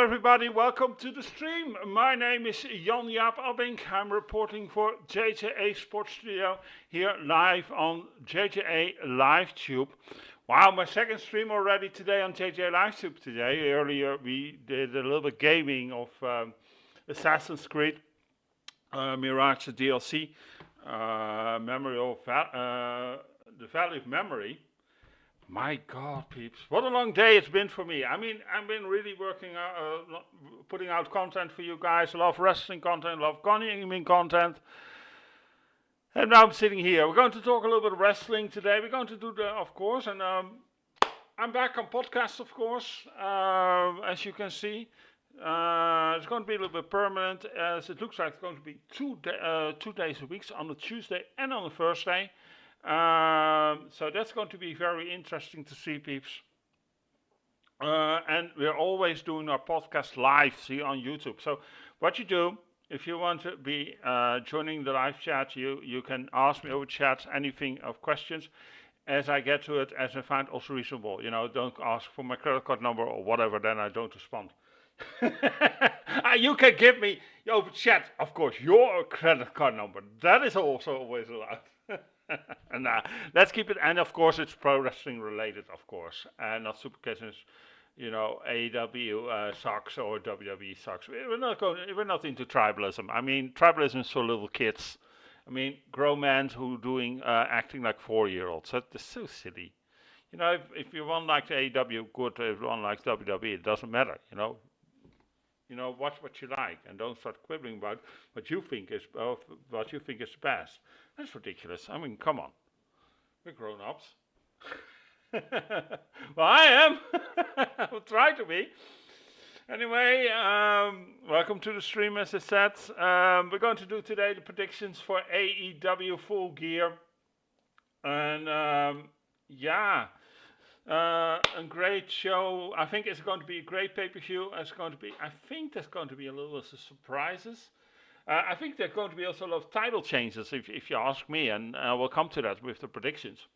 everybody, welcome to the stream. My name is Jan-Jaap Abbink. I'm reporting for JJA Sports Studio here live on JJA LiveTube. Wow, my second stream already today on JJA LiveTube today. Earlier we did a little bit gaming of Assassin's Creed Mirage DLC, Memory of the Valley of Memory. My God, peeps, what a long day it's been for me. I mean, I've been really working, putting out content for you guys. I love wrestling content, love gaming content. And now I'm sitting here. We're going to talk a little bit of wrestling today. We're going to do that, of course. And I'm back on podcast, of course, as you can see. It's going to be a little bit permanent, as it looks like it's going to be 2 days a week, on a Tuesday and on a Thursday. So that's going to be very interesting to see, peeps. And we're always doing our podcast live, see, on YouTube. So what you do, if you want to be joining the live chat, you can ask me over chat anything of questions as I get to it, as I find also reasonable. You know, don't ask for my credit card number or whatever, then I don't respond. You can give me over chat, of course, your credit card number. That is also always allowed. And let's keep it, and of course it's pro wrestling related, of course, and not supercassions, you know, AEW sucks or WWE sucks. We're not into tribalism. I mean, tribalism is for little kids. I mean, grown men who doing acting like 4-year-olds. That's so silly. You know, if you want like AEW, good. If you want like WWE, it doesn't matter. You know, watch what you like, and don't start quibbling about what you think is the best. That's ridiculous. I mean, come on, we're grown-ups. Well, I am. I'll try to be. Anyway, welcome to the stream. As I said, we're going to do today the predictions for AEW Full Gear, and yeah. A great show. I think it's going to be a great pay-per-view. I think there's going to be a little bit of surprises. I think there's going to be also a lot of title changes, if you ask me, and we'll come to that with the predictions.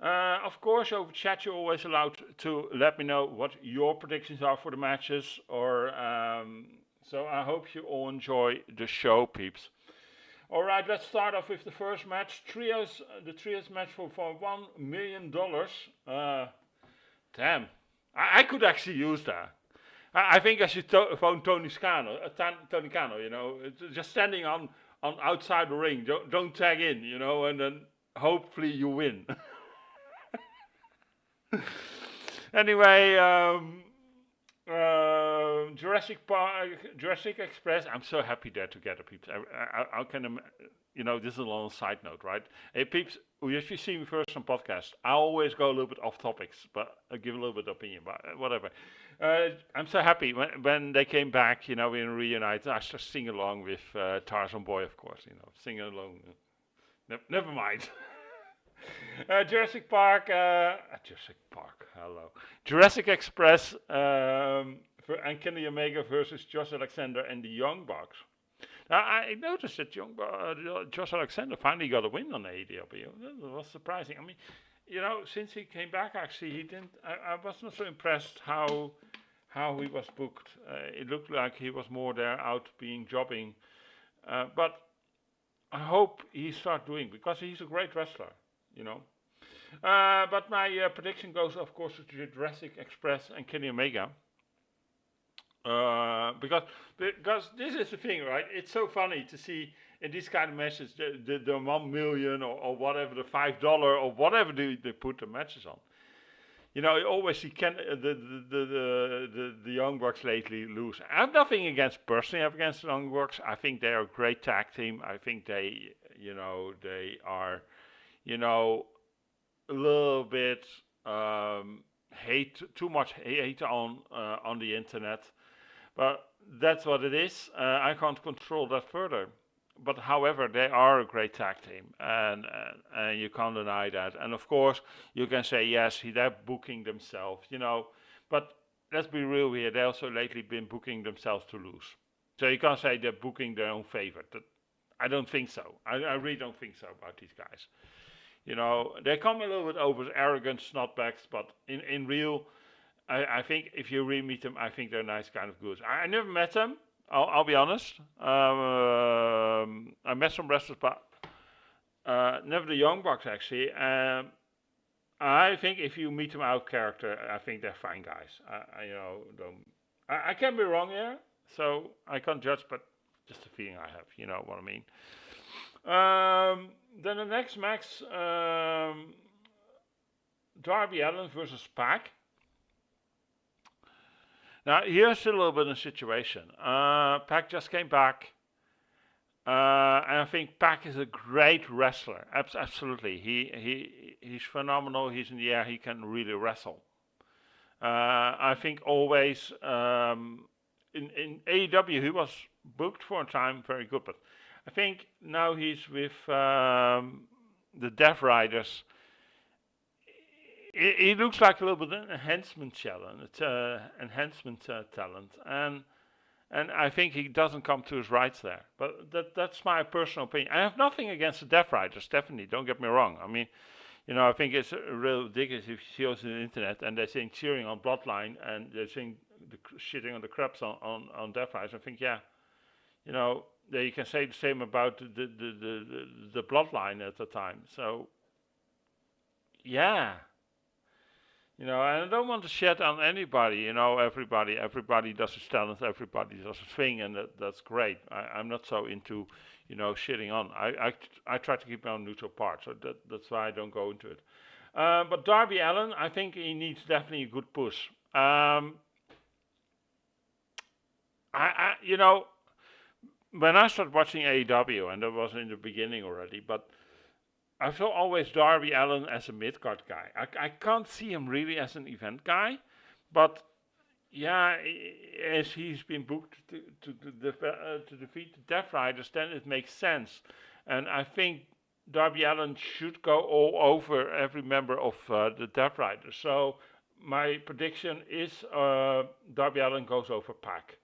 Of course, over chat you're always allowed to let me know what your predictions are for the matches. So I hope you all enjoy the show, peeps. All right, let's start off with the first match. The trios match for $1 million. Damn, I could actually use that. I think I should phone Tony Cano, you know, just standing on outside the ring. Don't tag in, you know, and then hopefully you win. Anyway, Jurassic Express. I'm so happy they're together, peeps. I can, you know, this is a long side note, right? Hey, peeps, if you see me first on podcast, I always go a little bit off topics, but I give a little bit of opinion, but whatever. I'm so happy when they came back, you know, in reunite. I just sing along with Tarzan Boy, of course, you know, sing along. Never mind. Jurassic Express and Kenny Omega versus Josh Alexander and the Young Bucks. Now, I noticed that Josh Alexander finally got a win on AEW. That was surprising. I mean, you know, since he came back, actually, he didn't. I was not so impressed how he was booked. It looked like he was more there out jobbing. But I hope he starts doing, because he's a great wrestler. You know, but my prediction goes, of course, to Jurassic Express and Kenny Omega. Because this is the thing, right? It's so funny to see in these kind of matches the $1 million or whatever, the $5 or whatever they put the matches on. You know, you always see the Young Bucks lately lose. I have nothing against the Young Bucks. I think they are a great tag team. I think they are. You know, a little bit too much hate on the internet, but that's what it is. I can't control that further. But however, they are a great tag team, and you can't deny that. And of course, you can say yes, they're booking themselves, you know. But let's be real here. They also lately been booking themselves to lose. So you can't say they're booking their own favor. I don't think so. I really don't think so about these guys. You know, they come a little bit over as arrogant snotbags, but in real, I think if you really meet them, I think they're nice kind of guys. I never met them. I'll be honest. I met some wrestlers, but never the Young Bucks actually. I think if you meet them out of character, I think they're fine guys. I can be wrong here, so I can't judge, but just a feeling I have. You know what I mean. Then the next match, Darby Allin versus Pac. Now here's a little bit of a situation. Pac just came back. And I think Pac is a great wrestler. Absolutely, he's phenomenal. He's in the air. He can really wrestle. I think always in AEW he was booked for a time very good, but I think now he's with the Death Riders. He looks like a little bit an enhancement talent, and I think he doesn't come to his rights there. But that's my personal opinion. I have nothing against the Death Riders, definitely. Don't get me wrong. I mean, I think it's real ridiculous if you see us on the internet and they're saying cheering on Bloodline and they're saying shitting on the crabs on Death Riders. I think, yeah, you can say the same about the Bloodline at the time. So, yeah. And I don't want to shed on anybody, everybody does his talent, everybody does his thing, and that's great. I'm not so into, shitting on. I try to keep my own neutral part, so that's why I don't go into it. But Darby Allin, I think he needs definitely a good push. When I started watching AEW, and that was in the beginning already, but I saw always Darby Allin as a mid-card guy. I can't see him really as an event guy, but yeah, as he's been booked to defeat the Death Riders, then it makes sense. And I think Darby Allin should go all over every member of the Death Riders. So my prediction is Darby Allin goes over Pac.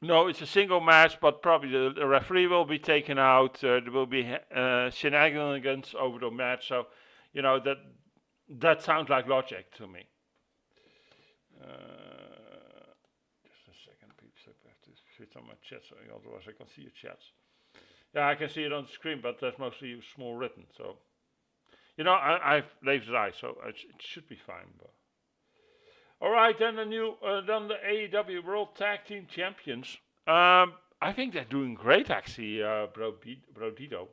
No, it's a single match, but probably the referee will be taken out. There will be shenanigans over the match. So, that sounds like logic to me. Just a second, peeps. I have to switch on my chat, so otherwise I can see your chats. Yeah, I can see it on the screen, but that's mostly small written. So, I've laser eyes, so it should be fine. But. All right, then the AEW World Tag Team Champions. I think they're doing great, actually, Brodito.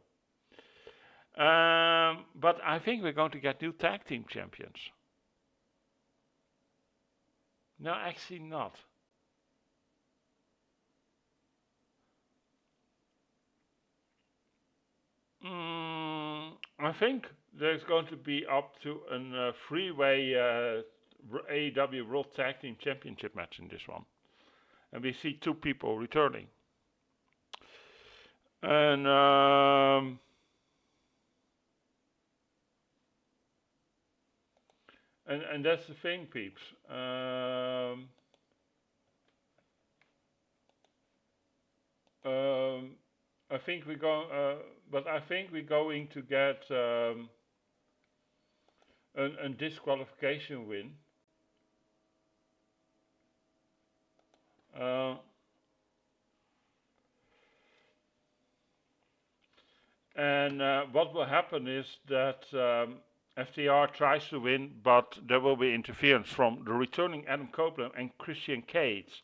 But I think we're going to get new tag team champions. No, actually not. I think there's going to be up to a freeway AEW World Tag Team Championship match in this one. And we see two people returning. And that's the thing, peeps. I think we're going to get a disqualification win. And what will happen is that FTR tries to win, but there will be interference from the returning Adam Copeland and Christian Cage.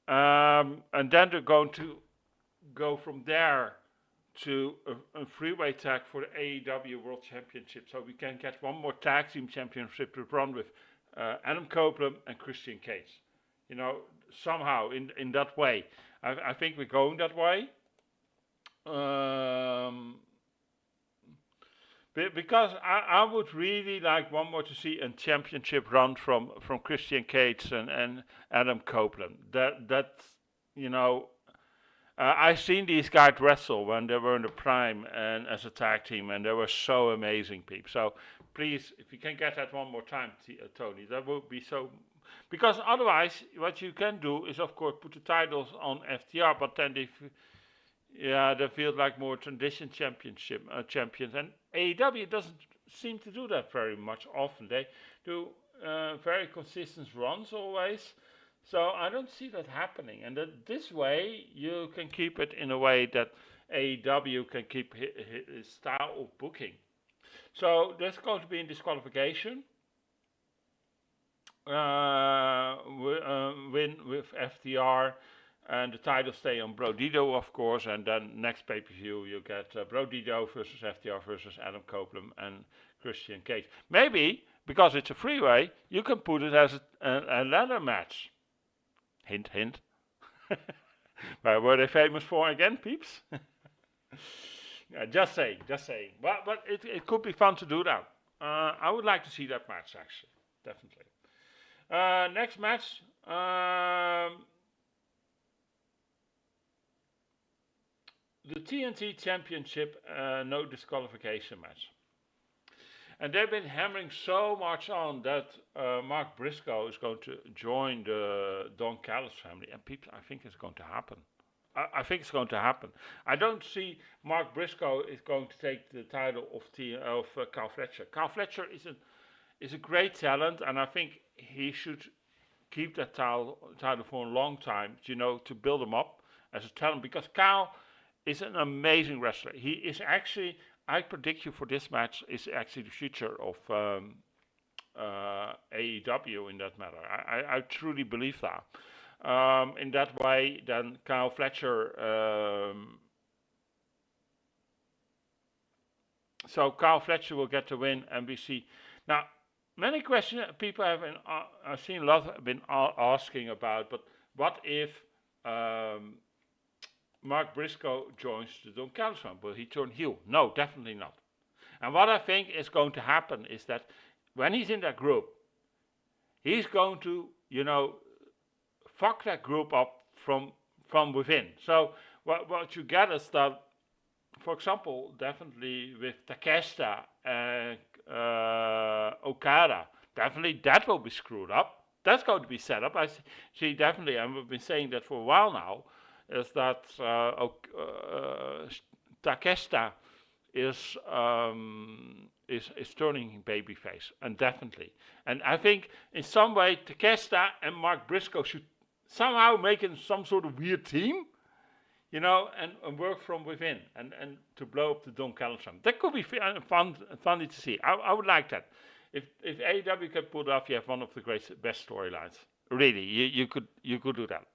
And then they're going to go from there to a freeway tag for the AEW World Championship. So we can get one more tag team championship to run with Adam Copeland and Christian Cage. Somehow in that way. I think we're going that way. Because I would really like one more to see a championship run from Christian Cage and Adam Copeland. That's I've seen these guys wrestle when they were in the prime and as a tag team, and they were so amazing, people. So please, if you can get that one more time, Tony, that would be so. Because otherwise, what you can do is, of course, put the titles on FTR, but then Yeah, they feel like more tradition championship champions, and AEW doesn't seem to do that very much often. They do very consistent runs always, so I don't see that happening. And that this way you can keep it in a way that AEW can keep his style of booking. So there's going to be a disqualification. Win with FTR, and the title stay on Brodido, of course. And then next pay per view, you get Brodido versus FTR versus Adam Copeland and Christian Cage. Maybe because it's a freeway, you can put it as a ladder match. Hint, hint. Where were they famous for again, peeps? Just saying, just saying. But it could be fun to do that. I would like to see that match actually, definitely. Next match, the TNT Championship no disqualification match. And they've been hammering so much on that Mark Briscoe is going to join the Don Callis family. And people, I think it's going to happen. I think it's going to happen. I don't see Mark Briscoe is going to take the title of Carl Fletcher. Carl Fletcher is a great talent, and I think he should keep that title for a long time, to build him up as a talent, because Carl is an amazing wrestler. He is actually, I predict you for this match, is actually the future of AEW in that matter. I truly believe that. In that way, then Kyle Fletcher. So Kyle Fletcher will get the win, and we see now many questions people have been. I've seen a lot have been asking about, but what if Mark Briscoe joins the Don Callis one? Will he turn heel? No, definitely not. And what I think is going to happen is that when he's in that group, he's going to, fuck that group up from within. So what you get is that, for example, definitely with Takeshita and Okada, definitely that will be screwed up. That's going to be set up. I see definitely, and we've been saying that for a while now, is that Takeshita is turning babyface, and definitely. And I think in some way Takeshita and Mark Briscoe should somehow make it some sort of weird team, and work from within, and to blow up the Don Callis. That could be funny to see. I would like that. If AEW can pull it off, you have one of the best storylines. Really, you could do that.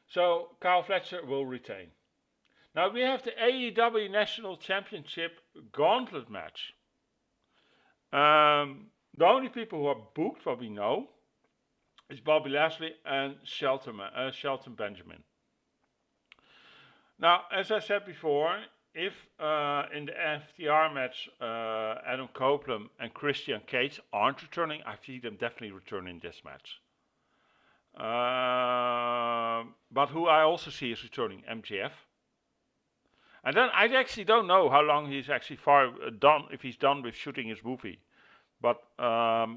So Kyle Fletcher will retain. Now we have the AEW National Championship Gauntlet match. The only people who are booked, what we know, is Bobby Lashley and Shelton Benjamin. Now, as I said before, if in the FTR match Adam Copeland and Christian Cage aren't returning, I see them definitely returning this match. But who I also see is returning, MJF. And then I actually don't know how long he's actually done, if he's done with shooting his movie. But I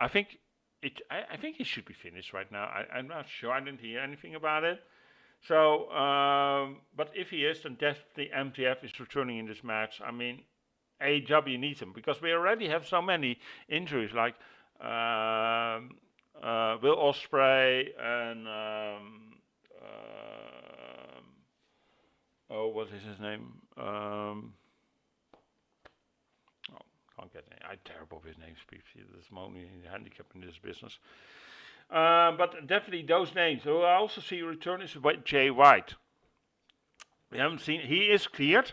think he should be finished right now. I'm not sure. I didn't hear anything about it. So, but if he is, then definitely MJF is returning in this match. I mean, AEW needs him because we already have so many injuries, like Will Ospreay and what is his name? Can't get it. I'm terrible with names, people. There's my only handicap in this business. But definitely those names. So I also see return is Jay White. We haven't seen. He is cleared.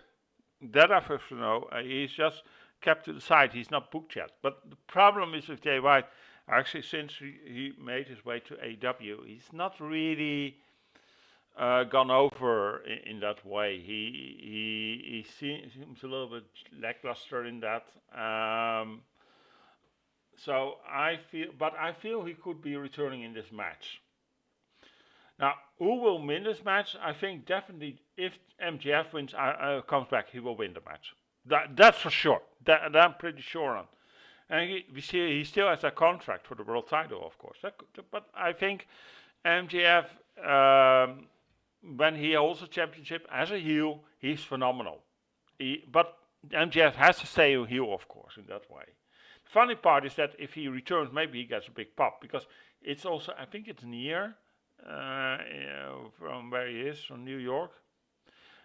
That I first know. He's just kept to the side. He's not booked yet. But the problem is with Jay White. Actually, since he made his way to AEW, he's not really gone over in that way. He seems a little bit lackluster in that. So I feel he could be returning in this match. Now, who will win this match? I think definitely if MJF wins, comes back, he will win the match. That's for sure. That I'm pretty sure on. And we see he still has a contract for the world title, of course. But I think MJF when he holds a championship as a heel, he's phenomenal. But MJF has to stay a heel, of course, in that way. The funny part is that if he returns, maybe he gets a big pop because it's also, I think it's near from where he is, from New York.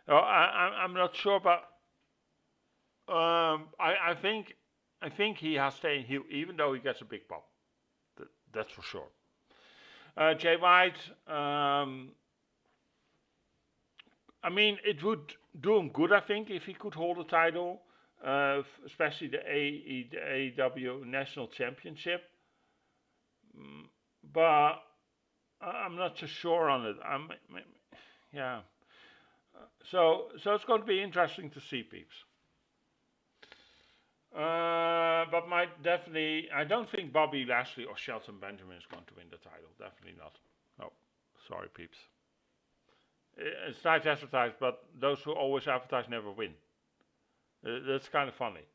Oh, I'm not sure, but I think he has staying heel, even though he gets a big pop. That's for sure. Jay White, I mean, it would do him good, I think, if he could hold the title, especially the AEW National Championship. But I'm not so sure on it. Yeah. So it's going to be interesting to see, peeps. But I don't think Bobby Lashley or Shelton Benjamin is going to win the title. Definitely not. No, sorry, peeps. It's nice advertised, but those who always advertise never win. That's kind of funny.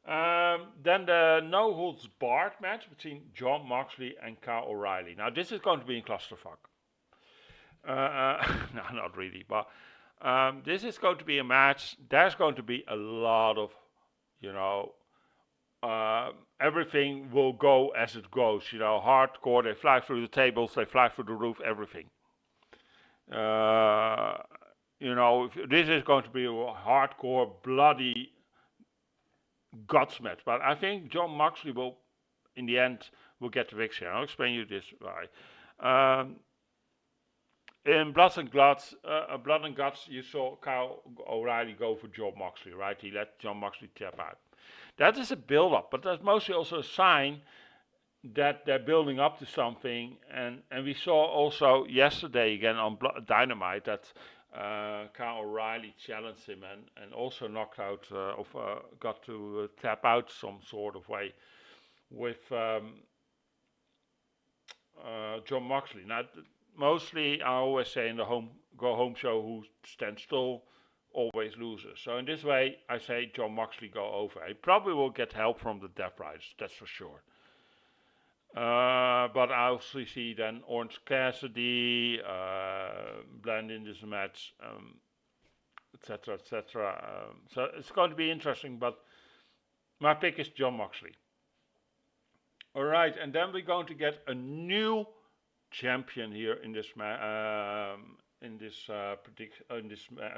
Then the no holds barred match between Jon Moxley and Kyle O'Reilly. Now this is going to be in clusterfuck. No, not really, but this is going to be a match. There's going to be a lot of, everything will go as it goes. Hardcore. They fly through the tables, they fly through the roof, everything. This is going to be a hardcore, bloody guts match. But I think Jon Moxley will, in the end, will get the victory. I'll explain you this why. In Blood and Guts, you saw Kyle O'Reilly go for Jon Moxley, right? He let Jon Moxley tap out. That is a build-up, but that's mostly also a sign that they're building up to something. And we saw also yesterday again on Dynamite that Kyle O'Reilly challenged him and also knocked out, got to tap out some sort of way with Jon Moxley. Now, mostly I always say in the go home show, who stands still always loses. So in this way, I say Jon Moxley go over. He probably will get help from the Death Riders, that's for sure. But I also see then Orange Cassidy blend in this match, etc., etc. So it's going to be interesting, but my pick is Jon Moxley. All right, and then we're going to get a new champion here in this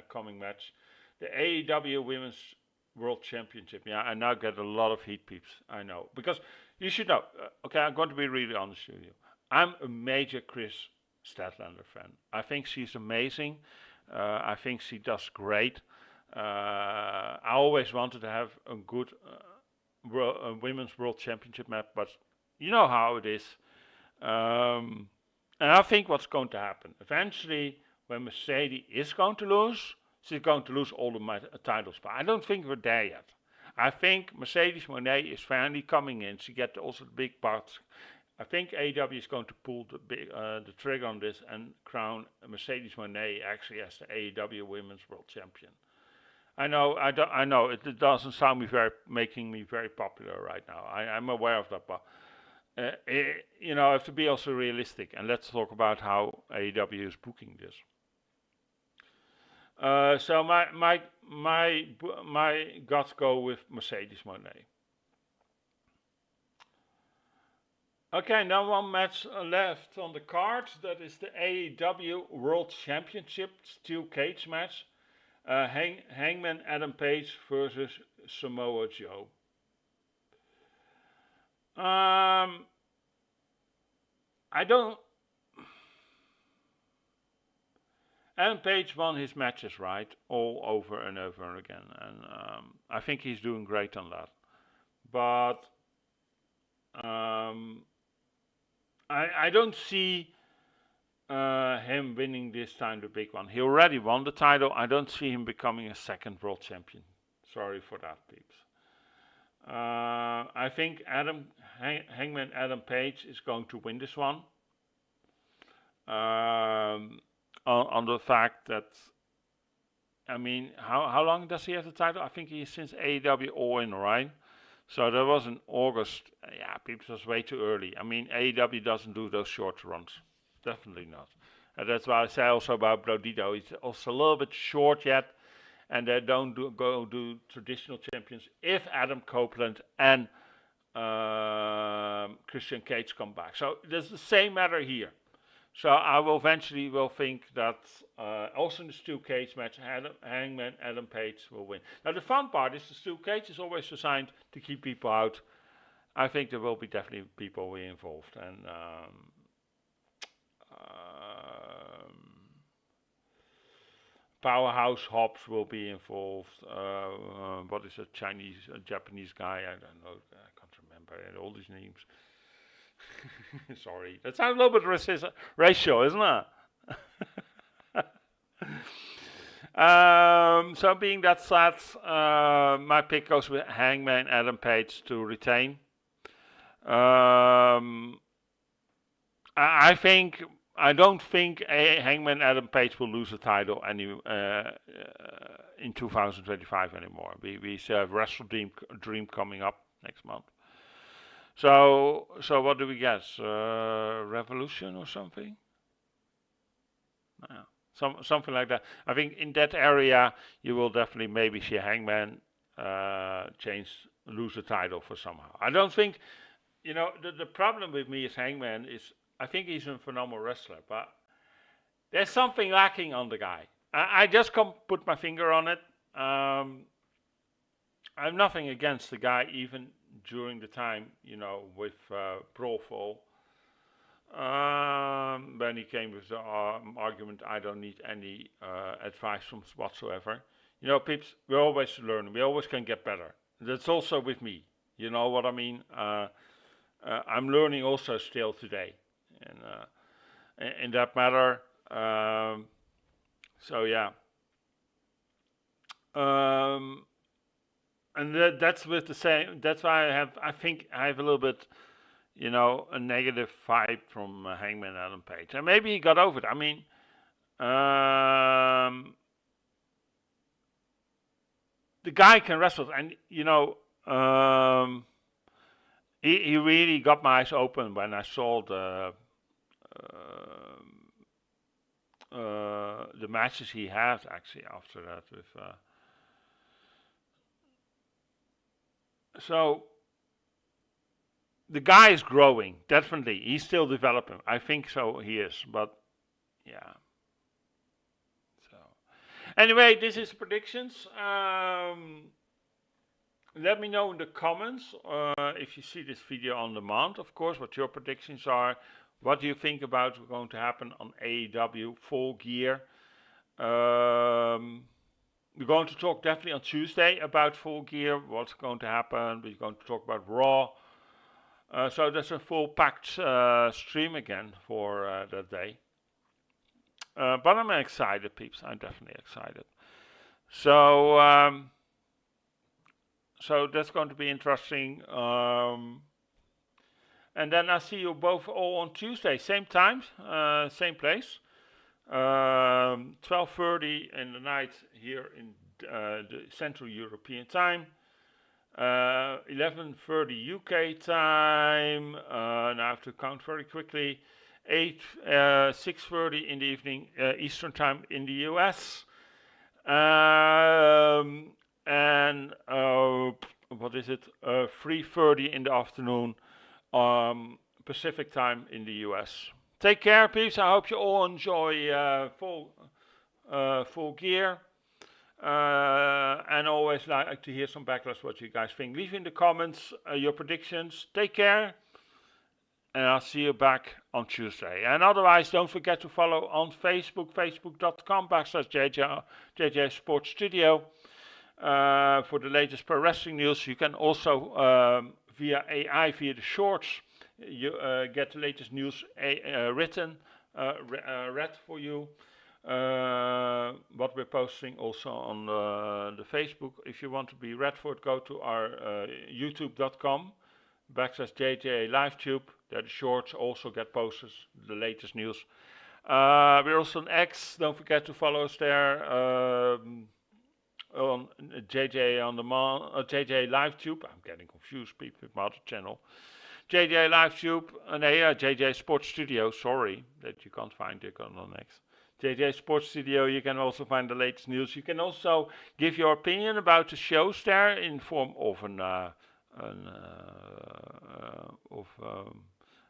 coming match, the AEW Women's World Championship. Yeah, I now get a lot of heat, peeps. I know, because you should know. Okay, I'm going to be really honest with you. I'm a major Chris Statlander fan. I think she's amazing. I think she does great. I always wanted to have a good Women's World Championship match, but you know how it is. And I think what's going to happen, eventually, when Mercedes is going to lose, she's going to lose all the titles. But I don't think we're there yet. I think Mercedes Moné is finally coming in. She gets also the big parts. I think AEW is going to pull the trigger on this and crown Mercedes Moné actually as the AEW Women's World Champion. I know it doesn't sound making me very popular right now. I'm aware of that, but I have to be also realistic, and let's talk about how AEW is booking this. So my guts go with Mercedes Moné. Okay, now one match left on the card. That is the AEW World Championship Steel Cage match. Hangman Adam Page versus Samoa Joe. Adam Page won his matches, right, all over and over again, and I think he's doing great on that. But I don't see him winning this time the big one. He already won the title. I don't see him becoming a second world champion. Sorry for that, peeps. I think Hangman Adam Page is going to win this one. On the fact that, I mean, how long does he have the title? I think he's since AEW All In, right? So that was in August. Yeah, people, was way too early. I mean, AEW doesn't do those short runs. Definitely not. And that's why I say also about Blodito. He's also a little bit short yet, and they don't do traditional champions if Adam Copeland and Christian Cage come back. So there's the same matter here. So I will eventually think that also in the steel cage match, Hangman Adam Page will win. Now the fun part is the steel cage is always designed to keep people out. I think there will be definitely people involved, and Powerhouse Hobbs will be involved. What is a Chinese, Japanese guy? I don't know. I can't remember all these names. Sorry, that sounds a little bit racial, isn't it? So being that said, my pick goes with Hangman Adam Page to retain. I don't think Hangman Adam Page will lose the title in 2025 anymore. We have Wrestle Dream coming up next month. So what do we guess? Revolution or something? Something like that. I think in that area you will definitely maybe see Hangman lose the title for somehow. I don't think, the problem with me is Hangman is I think he's a phenomenal wrestler, but there's something lacking on the guy. I just can't put my finger on it. I have nothing against the guy, even during the time, with Profol. When he came with the argument, I don't need any advice from whatsoever. Peeps, we're always learning. We always can get better. That's also with me. You know what I mean? I'm learning also still today. And in that matter, so yeah. And that's with the same. That's why I think I have a little bit, a negative vibe from Hangman Adam Page, and maybe he got over it. I mean, the guy can wrestle, and he really got my eyes open when I saw the matches he had actually after that with. So the guy is growing, definitely. He's still developing. I think so. He is, but yeah. So anyway, this is predictions. Let me know in the comments if you see this video on demand, of course, what your predictions are. What do you think about what's going to happen on AEW Full Gear? We're going to talk definitely on Tuesday about Full Gear, what's going to happen. We're going to talk about Raw. So there's a full packed stream again for that day. But I'm excited, peeps. I'm definitely excited. So that's going to be interesting. And then I see you both all on Tuesday, same time, same place. 12:30 in the night here in the Central European time. 11:30 UK time. Now I have to count very quickly. 6:30 in the evening Eastern time in the US. And what is it? 3:30 in the afternoon Pacific time in the US. Take care, peeps. I hope you all enjoy Full Gear. And always like to hear some backlash what you guys think. Leave in the comments your predictions. Take care. And I'll see you back on Tuesday. And otherwise, don't forget to follow on Facebook, facebook.com/JJ Sports Studio. For the latest pro wrestling news. You can also, via AI, via the shorts, you get the latest news written, read for you. What we're posting also on the Facebook. If you want to be read for it, go to our youtube.com/JJ LiveTube. There the shorts also get posted, the latest news. We're also on X. Don't forget to follow us there. On JJ on the JJ LiveTube. I'm getting confused, people, with my other channel. JJ LiveTube, JJ Sports Studio, sorry that you can't find it on the next. JJ Sports Studio, you can also find the latest news. You can also give your opinion about the shows there in form of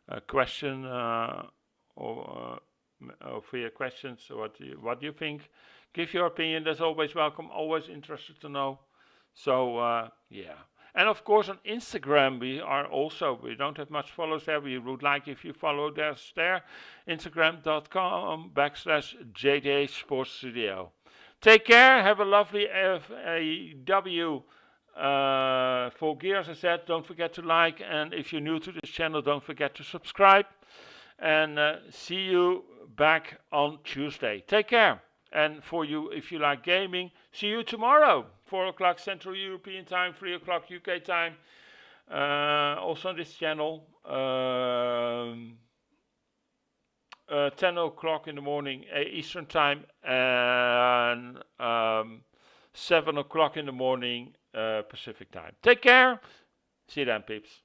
a question or via questions. What do you think? Give your opinion. That's always welcome. Always interested to know. So yeah. And of course on Instagram we don't have much followers there. We would like if you follow us there. Instagram.com/JJ Sports Studio. Take care. Have a lovely AEW Full Gear, as I said. Don't forget to like. And if you're new to this channel, don't forget to subscribe. And see you back on Tuesday. Take care. And for you, if you like gaming, see you tomorrow. 4 o'clock Central European Time, 3 o'clock UK time. Also on this channel. 10 o'clock in the morning Eastern Time. And 7 o'clock in the morning Pacific Time. Take care. See you then, peeps.